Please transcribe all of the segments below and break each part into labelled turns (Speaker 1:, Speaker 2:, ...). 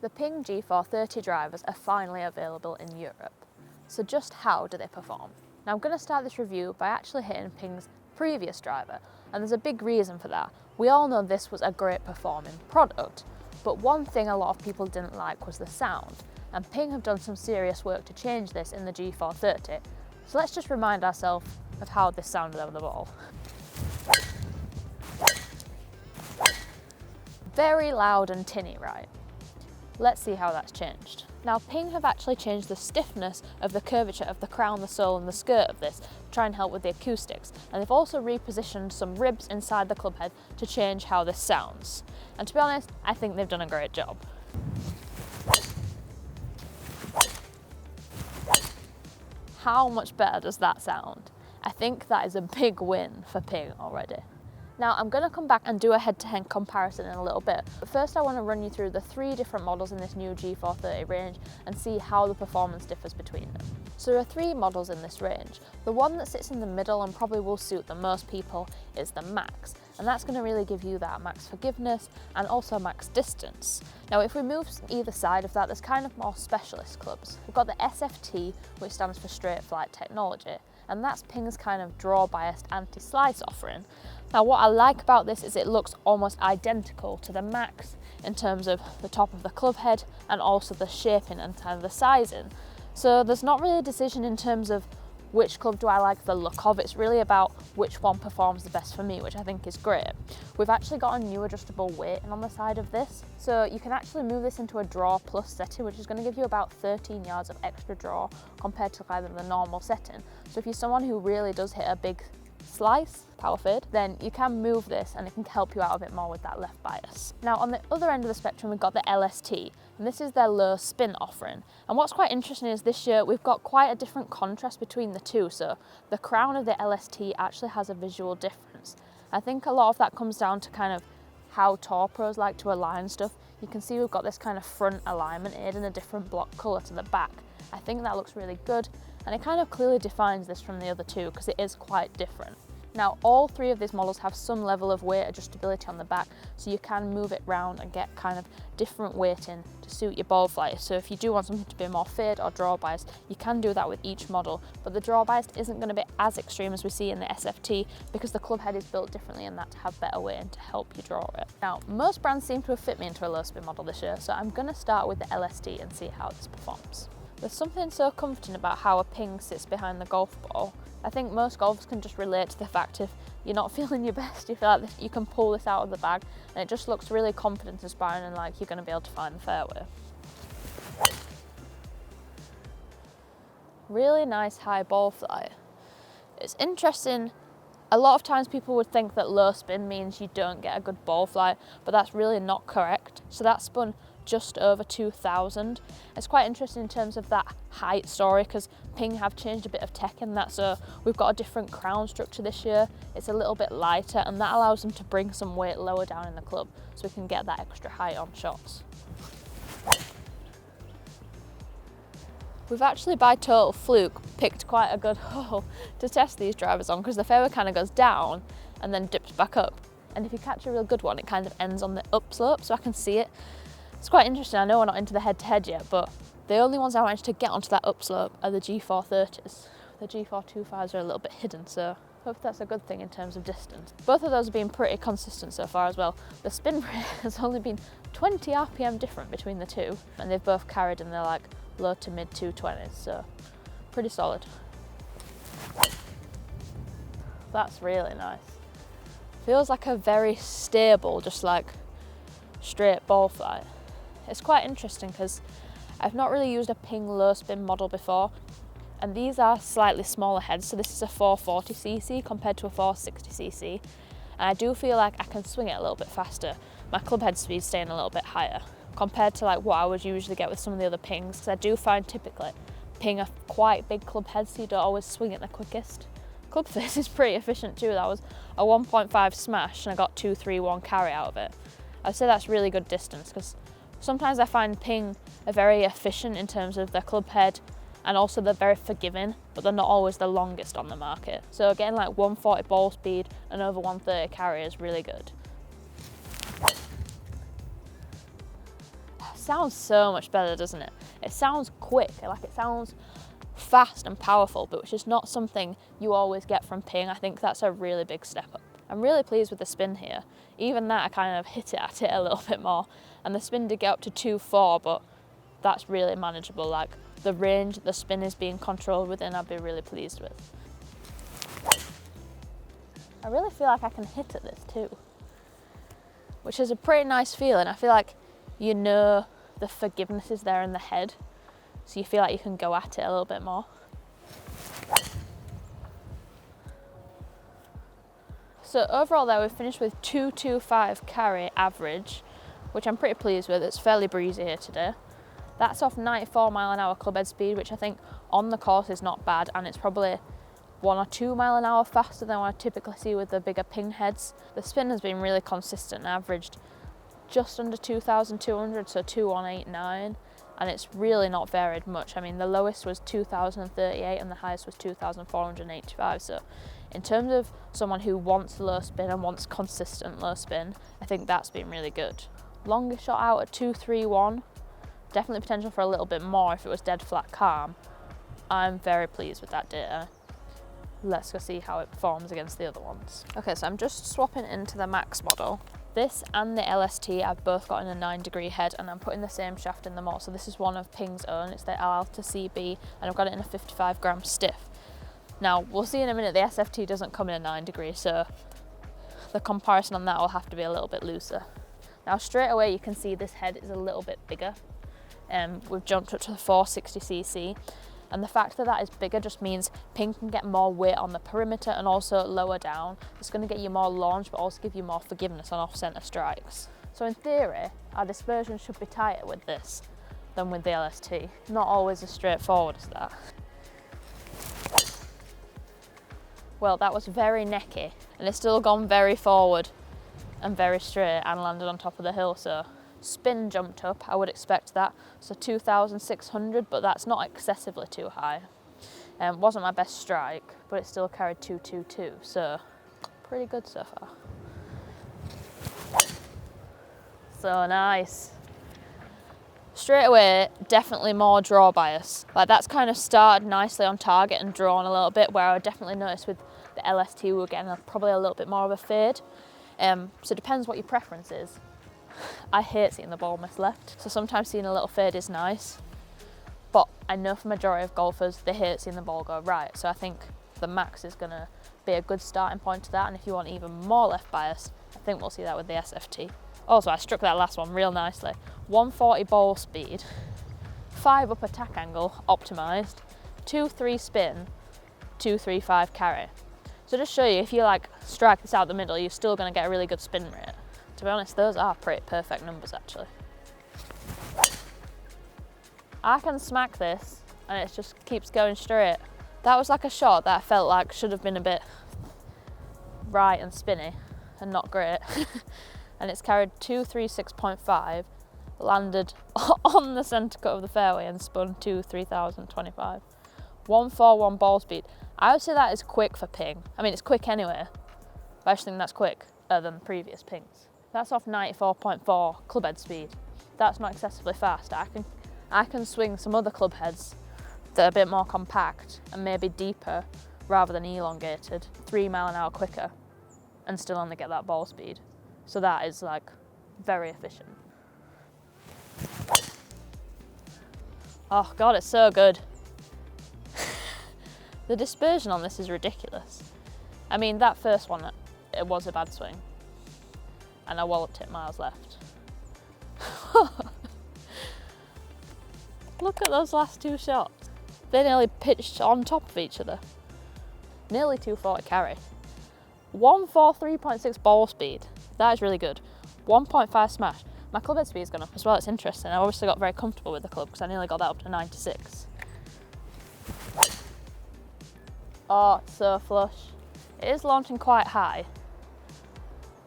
Speaker 1: The Ping G430 drivers are finally available in Europe. So just how do they perform? Now I'm going to start this review by actually hitting Ping's previous driver, and there's a big reason for that. We all know this was a great performing product, but one thing a lot of people didn't like was the sound, and Ping have done some serious work to change this in the G430. So let's just remind ourselves of how this sounded over the ball. Very loud and tinny, right? Let's see how that's changed. Now Ping have actually changed the stiffness of the curvature of the crown, the sole and the skirt of this to try and help with the acoustics, and they've also repositioned some ribs inside the club head to change how this sounds. And to be honest, I think they've done a great job. How much better does that sound? I think that is a big win for Ping already. Now I'm going to come back and do a head-to-head comparison in a little bit, but first I want to run you through the 3 different models in this new G430 range and see how the performance differs between them. So there are 3 models in this range. The one that sits in the middle and probably will suit the most people is the Max, and that's going to really give you that max forgiveness and also max distance. Now if we move either side of that, there's kind of more specialist clubs. We've got the SFT, which stands for Straight Flight Technology, and that's Ping's kind of draw-biased anti-slice offering. Now what I like about this is it looks almost identical to the Max in terms of the top of the club head and also the shaping and kind of the sizing. So there's not really a decision in terms of which club do I like the look of, it's really about which one performs the best for me, which I think is great. We've actually got a new adjustable weighting on the side of this, so you can actually move this into a draw plus setting, which is going to give you about 13 yards of extra draw compared to kind of the normal setting. So if you're someone who really does hit a big slice, power fade, then you can move this and it can help you out a bit more with that left bias. Now on the other end of the spectrum we've got the LST, and this is their low spin offering. And what's quite interesting is this year we've got quite a different contrast between the two, so the crown of the LST actually has a visual difference. I think a lot of that comes down to kind of how tour pros like to align stuff. You can see we've got this kind of front alignment aid in a different block colour to the back. I think that looks really good, and it kind of clearly defines this from the other two because it is quite different. Now all 3 of these models have some level of weight adjustability on the back, so you can move it round and get kind of different weighting to suit your ball flight. So if you do want something to be more fade or draw biased, you can do that with each model, but the draw biased isn't going to be as extreme as we see in the SFT because the club head is built differently and that to have better weighting to help you draw it. Now most brands seem to have fit me into a low spin model this year, so I'm going to start with the LST and see how this performs. There's something so comforting about how a Ping sits behind the golf ball. I think most golfers can just relate to the fact if you're not feeling your best, you feel like you can pull this out of the bag and it just looks really confident inspiring and like you're going to be able to find the fairway. Really nice high ball flight. It's interesting, a lot of times people would think that low spin means you don't get a good ball flight, but that's really not correct. So that spun just over 2,000. It's quite interesting in terms of that height story because Ping have changed a bit of tech in that, so we've got a different crown structure this year. It's a little bit lighter and that allows them to bring some weight lower down in the club so we can get that extra height on shots. We've actually by total fluke picked quite a good hole to test these drivers on because the fairway kind of goes down and then dips back up, and if you catch a real good one it kind of ends on the upslope, so I can see it. It's quite interesting. I know we're not into the head-to-head yet, but the only ones I managed to get onto that upslope are the G430s. The G425s are a little bit hidden, so I hope that's a good thing in terms of distance. Both of those have been pretty consistent so far as well. The spin rate has only been 20 RPM different between the two, and they've both carried in their like low to mid 220s, so pretty solid. That's really nice. Feels like a very stable, just like straight ball flight. It's quite interesting because I've not really used a Ping low spin model before, and these are slightly smaller heads, so this is a 440cc compared to a 460cc, and I do feel like I can swing it a little bit faster. My club head speed's staying a little bit higher compared to like what I would usually get with some of the other Pings, because I do find typically Ping are quite big club heads, so you don't always swing it the quickest. Club face is pretty efficient too. That was a 1.5 smash and I got 2-3-1 carry out of it. I'd say that's really good distance because sometimes I find Ping are very efficient in terms of their club head, and also they're very forgiving, but they're not always the longest on the market. So getting like 140 ball speed and over 130 carry is really good. sounds so much better, doesn't it? It sounds quick, like it sounds fast and powerful, but which is not something you always get from Ping. I think that's a really big step up. I'm really pleased with the spin here. Even that, I kind of hit it at it a little bit more, and the spin did get up to 2.4, but that's really manageable. Like the range the spin is being controlled within, I'd be really pleased with. I really feel like I can hit at this too, which is a pretty nice feeling. I feel like you know the forgiveness is there in the head, so you feel like you can go at it a little bit more. So overall there, we've finished with 225 carry average, which I'm pretty pleased with. It's fairly breezy here today. That's off 94 mile an hour club head speed, which I think on the course is not bad, and it's probably 1 or 2 mile an hour faster than what I typically see with the bigger Ping heads. The spin has been really consistent and averaged just under 2,200, so 2,189, and it's really not varied much. I mean, the lowest was 2,038 and the highest was 2,485, so in terms of someone who wants low spin and wants consistent low spin, I think that's been really good. Longest shot out at 231, definitely potential for a little bit more if it was dead flat calm. I'm very pleased with that data. Let's go see how it performs against the other ones. Okay, so I'm just swapping into the Max model. This and the LST I've both got in a 9-degree head, and I'm putting the same shaft in them all. So this is one of Ping's own, it's the Alta CB, and I've got it in a 55 gram stiff. Now, we'll see in a minute, the SFT doesn't come in a 9-degree, so the comparison on that will have to be a little bit looser. Now, straight away, you can see this head is a little bit bigger. We've jumped up to the 460cc, and the fact that that is bigger just means Ping can get more weight on the perimeter and also lower down. It's going to get you more launch, but also give you more forgiveness on off-centre strikes. So in theory, our dispersion should be tighter with this than with the LST. Not always as straightforward as that. Well, that was very necky, and it's still gone very forward and very straight and landed on top of the hill, so spin jumped up, I would expect that, so 2,600, but that's not excessively too high. Wasn't my best strike, but it still carried 222, so pretty good so far. So nice. Straight away, definitely more draw bias. Like that's kind of started nicely on target and drawn a little bit, where I definitely noticed with the LST we were getting probably a little bit more of a fade. So it depends what your preference is. I hate seeing the ball miss left, so sometimes seeing a little fade is nice, but I know for the majority of golfers they hate seeing the ball go right, so I think the Max is going to be a good starting point to that, and if you want even more left bias, I think we'll see that with the SFT. Also, I struck that last one real nicely. 140 ball speed, 5 up attack angle optimised, 2-3 spin, 2-3-5 carry. So just show you, if you like strike this out the middle, you're still going to get a really good spin rate. To be honest, those are pretty perfect numbers actually. I can smack this and it just keeps going straight. That was like a shot that I felt like should have been a bit right and spinny and not great. And it's carried 236.5, landed on the centre cut of the fairway and spun 3,025. 141 ball speed. I would say that is quick for Ping. I mean, it's quick anyway, but I just think that's quicker than previous Pings. That's off 94.4 club head speed. That's not excessively fast. I can swing some other club heads that are a bit more compact and maybe deeper rather than elongated, 3 mile an hour quicker, and still only get that ball speed. So that is like very efficient. Oh God, it's so good. The dispersion on this is ridiculous. I mean, that first one, it was a bad swing, and I walloped it miles left. Look at those last two shots. They nearly pitched on top of each other. Nearly 240 carry. 143.6 ball speed. That is really good. 1.5 smash. My club head speed has gone up as well. It's interesting. I obviously got very comfortable with the club because I nearly got that up to 96. Oh, it's so flush. It is launching quite high.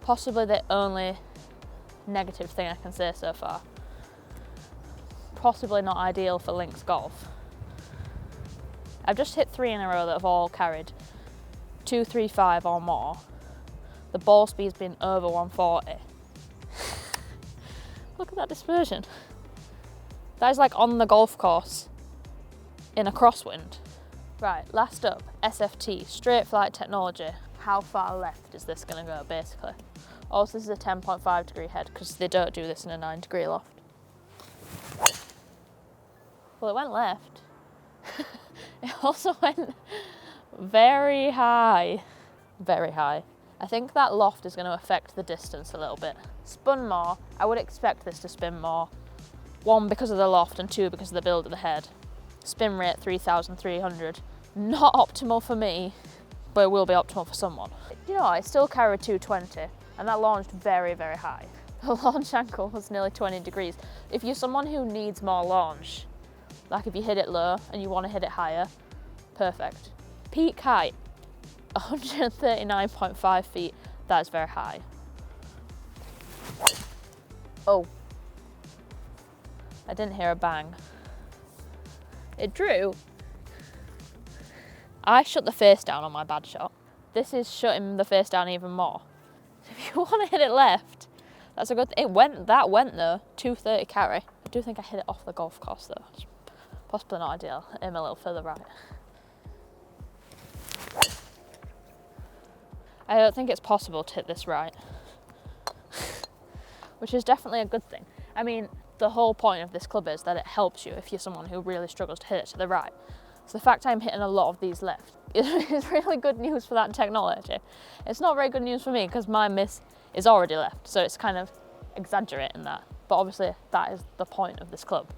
Speaker 1: Possibly the only negative thing I can say so far. Possibly not ideal for links golf. I've just hit 3 in a row that have all carried 235 or more. The ball speed's been over 140. Look at that dispersion. That is like on the golf course in a crosswind. Right, last up, SFT, straight flight technology. How far left is this gonna go, basically? Also, this is a 10.5 degree head because they don't do this in a 9 degree loft. Well, it went left. It also went very high. Very high. I think that loft is going to affect the distance a little bit. Spun more, I would expect this to spin more. 1, because of the loft, and 2, because of the build of the head. Spin rate 3,300. Not optimal for me, but it will be optimal for someone. You know, it still carried 220, and that launched very, very high. The launch angle was nearly 20 degrees. If you're someone who needs more launch, like if you hit it low and you want to hit it higher, perfect. Peak height, 139.5 feet. That is very high. Oh, I didn't hear a bang. It drew. I shut the face down on my bad shot. This is shutting the face down even more. If you want to hit it left, that's a good thing. That went though, 230 carry. I do think I hit it off the golf course though. It's possibly not ideal. Aim a little further right. I don't think it's possible to hit this right, which is definitely a good thing. I mean, the whole point of this club is that it helps you if you're someone who really struggles to hit it to the right. So the fact I'm hitting a lot of these left is really good news for that technology. It's not very good news for me because my miss is already left, so it's kind of exaggerating that. But obviously that is the point of this club.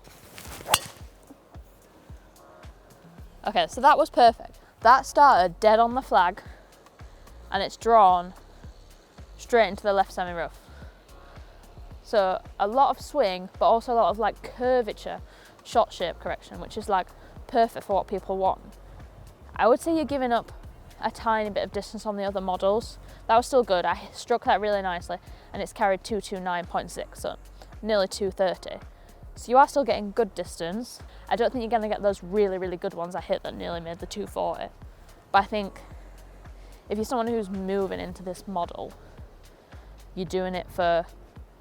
Speaker 1: Okay, so that was perfect. That started dead on the flag and it's drawn straight into the left semi-rough. So a lot of swing, but also a lot of like curvature, shot shape correction, which is like perfect for what people want. I would say you're giving up a tiny bit of distance on the other models. That was still good. I struck that really nicely and it's carried 229.6, so nearly 230. So you are still getting good distance. I don't think you're gonna get those really, really good ones I hit that nearly made the 240. But I think if you're someone who's moving into this model, you're doing it for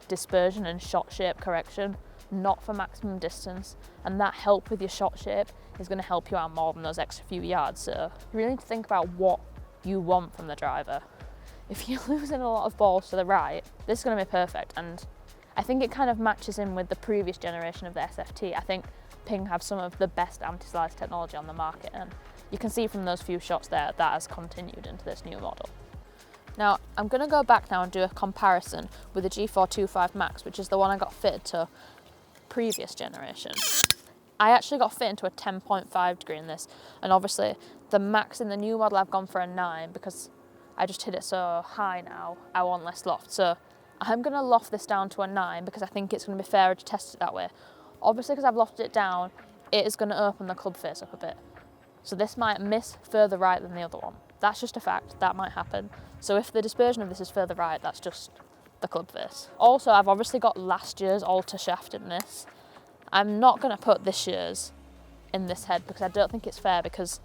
Speaker 1: dispersion and shot shape correction, not for maximum distance, and that help with your shot shape is going to help you out more than those extra few yards. So you really need to think about what you want from the driver. If you're losing a lot of balls to the right, this is going to be perfect, and I think it kind of matches in with the previous generation of the SFT. I think Ping have some of the best anti-slice technology on the market, and you can see from those few shots there that has continued into this new model. Now, I'm going to go back now and do a comparison with the G425 Max, which is the one I got fitted to previous generation. I actually got fit into a 10.5 degree in this, and obviously the Max in the new model I've gone for a 9 because I just hit it so high now, I want less loft. So I'm going to loft this down to a 9 because I think it's going to be fairer to test it that way. Obviously, because I've lofted it down, it is going to open the club face up a bit. So this might miss further right than the other one. That's just a fact, that might happen. So if the dispersion of this is further right, that's just the club face. Also, I've obviously got last year's Alta shaft in this. I'm not going to put this year's in this head because I don't think it's fair, because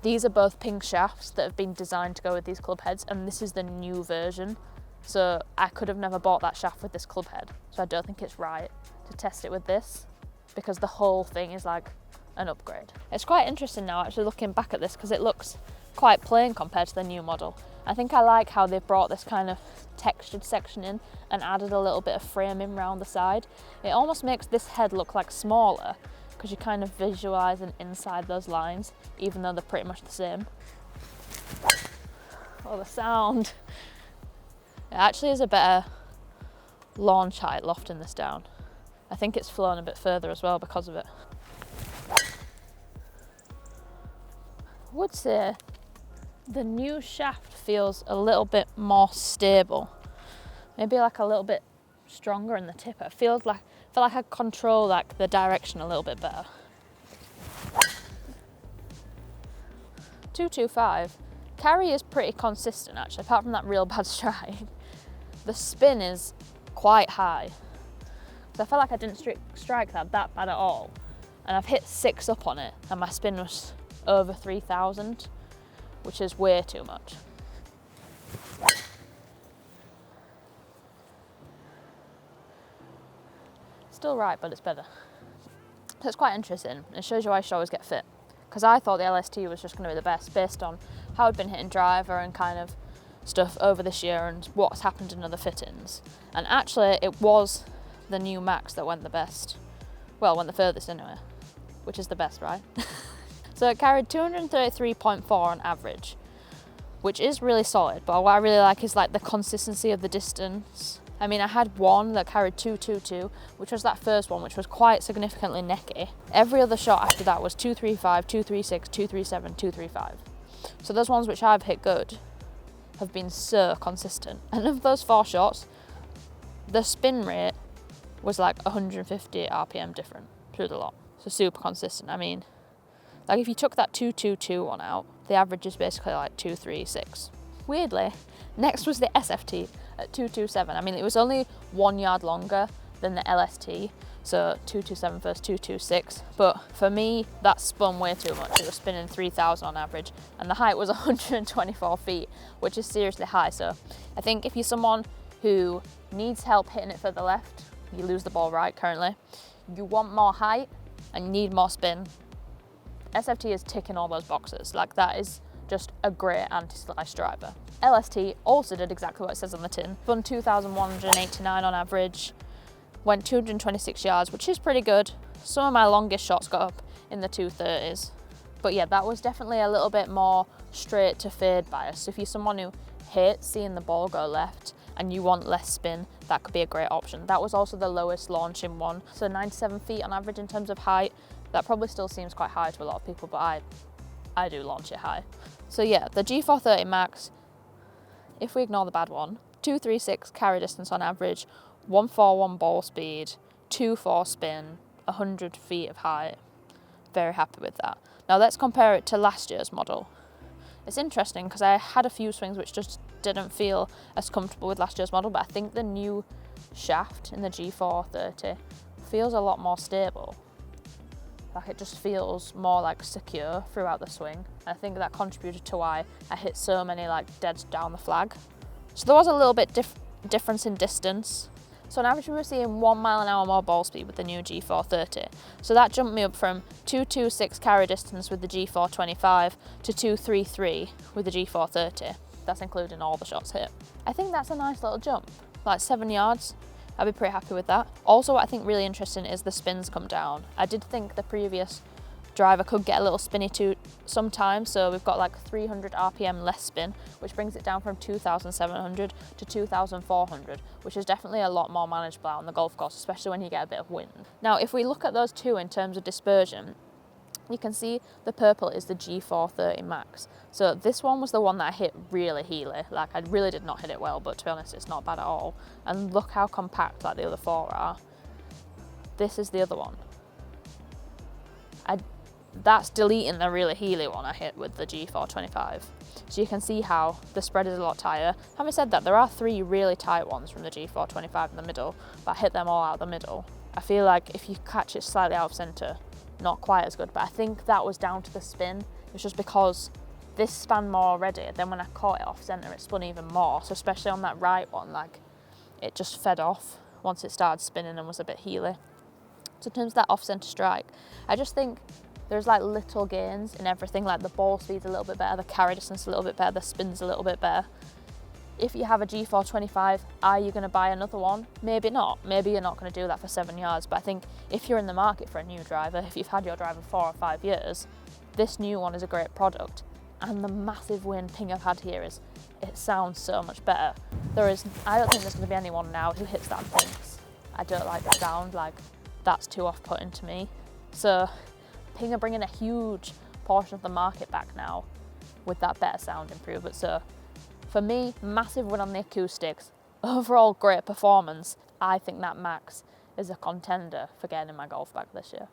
Speaker 1: these are both Ping shafts that have been designed to go with these club heads, and this is the new version. So I could have never bought that shaft with this club head. So I don't think it's right to test it with this because the whole thing is like an upgrade. It's quite interesting now actually looking back at this because it looks quite plain compared to the new model. I think I like how they've brought this kind of textured section in and added a little bit of framing around the side. It almost makes this head look like smaller because you're kind of visualising inside those lines, even though they're pretty much the same. Oh, the sound. It actually is a better launch height lofting this down. I think it's flown a bit further as well because of it. I would say the new shaft feels a little bit more stable. Maybe like a little bit stronger in the tip. It feels like, I feel like I control like the direction a little bit better. 225. Carry is pretty consistent actually, apart from that real bad strike. The spin is quite high. So I felt like I didn't strike that bad at all. And I've hit 6 up on it and my spin was over 3,000, which is way too much. Still right, but it's better. So it's quite interesting. It shows you why you should always get fit. Because I thought the LST was just going to be the best based on how I'd been hitting driver and kind of stuff over this year and what's happened in other fittings. And actually it was the new Max that went the best. Well, went the furthest anyway, which is the best, right? So it carried 233.4 on average, which is really solid, but what I really like is like the consistency of the distance. I mean, I had one that carried 222, which was that first one, which was quite significantly necky. Every other shot after that was 235, 236, 237, 235. So those ones which I've hit good have been so consistent. And of those 4 shots, the spin rate was like 150 RPM different through the lot. So super consistent. I mean, like if you took that 222 one out, the average is basically like 236. Weirdly, next was the SFT at 227. I mean, it was only 1 yard longer than the LST, so 227 versus 226. But for me, that spun way too much. It was spinning 3,000 on average, and the height was 124 feet, which is seriously high. So I think if you're someone who needs help hitting it for the left, you lose the ball right currently. You want more height and you need more spin. SFT is ticking all those boxes. Like, that is just a great anti-slice driver. LST also did exactly what it says on the tin. Spun 2,189 on average, went 226 yards, which is pretty good. Some of my longest shots got up in the 230s. But yeah, that was definitely a little bit more straight to fade bias. So if you're someone who hates seeing the ball go left and you want less spin, that could be a great option. That was also the lowest launching one. So 97 feet on average in terms of height. That probably still seems quite high to a lot of people, but I do launch it high. So yeah, the G430 Max, if we ignore the bad one, 236 carry distance on average, 141 ball speed, 24 spin, 100 feet of height. Very happy with that. Now let's compare it to last year's model. It's interesting because I had a few swings which just didn't feel as comfortable with last year's model, but I think the new shaft in the G430 feels a lot more stable. Like, it just feels more like secure throughout the swing. And I think that contributed to why I hit so many like deads down the flag. So there was a little bit difference in distance. So on average we were seeing 1 mile an hour more ball speed with the new G430. So that jumped me up from 226 carry distance with the G425 to 233 with the G430. That's including all the shots hit. I think that's a nice little jump, like 7 yards. I'd be pretty happy with that. Also, what I think really interesting is the spins come down. I did think the previous driver could get a little spinny too sometimes, so we've got like 300 RPM less spin, which brings it down from 2,700 to 2,400, which is definitely a lot more manageable out on the golf course, especially when you get a bit of wind. Now, if we look at those two in terms of dispersion, you can see the purple is the G430 Max. So this one was the one that I hit really heely. Like, I really did not hit it well, but to be honest, it's not bad at all. And look how compact like the other 4 are. This is the other one. That's deleting the really heely one I hit with the G425. So you can see how the spread is a lot tighter. Having said that, there are 3 really tight ones from the G425 in the middle, but I hit them all out the middle. I feel like if you catch it slightly out of centre, not quite as good, but I think that was down to the spin. It's just because this span more already, then when I caught it off centre, it spun even more. So especially on that right one, like, it just fed off once it started spinning and was a bit heely. So in terms of that off centre strike, I just think there's like little gains in everything. Like, the ball speed's a little bit better, the carry distance a little bit better, the spin's a little bit better. If you have a G425, are you going to buy another one? Maybe not. Maybe you're not going to do that for 7 yards. But I think if you're in the market for a new driver, if you've had your driver 4 or 5 years, this new one is a great product. And the massive win Ping have had here is it sounds so much better. I don't think there's going to be anyone now who hits that and thinks, I don't like the sound, like, that's too off-putting to me. So Ping are bringing a huge portion of the market back now with that better sound improvement. So for me, massive win on the acoustics. Overall, great performance. I think that Max is a contender for getting in my golf bag this year.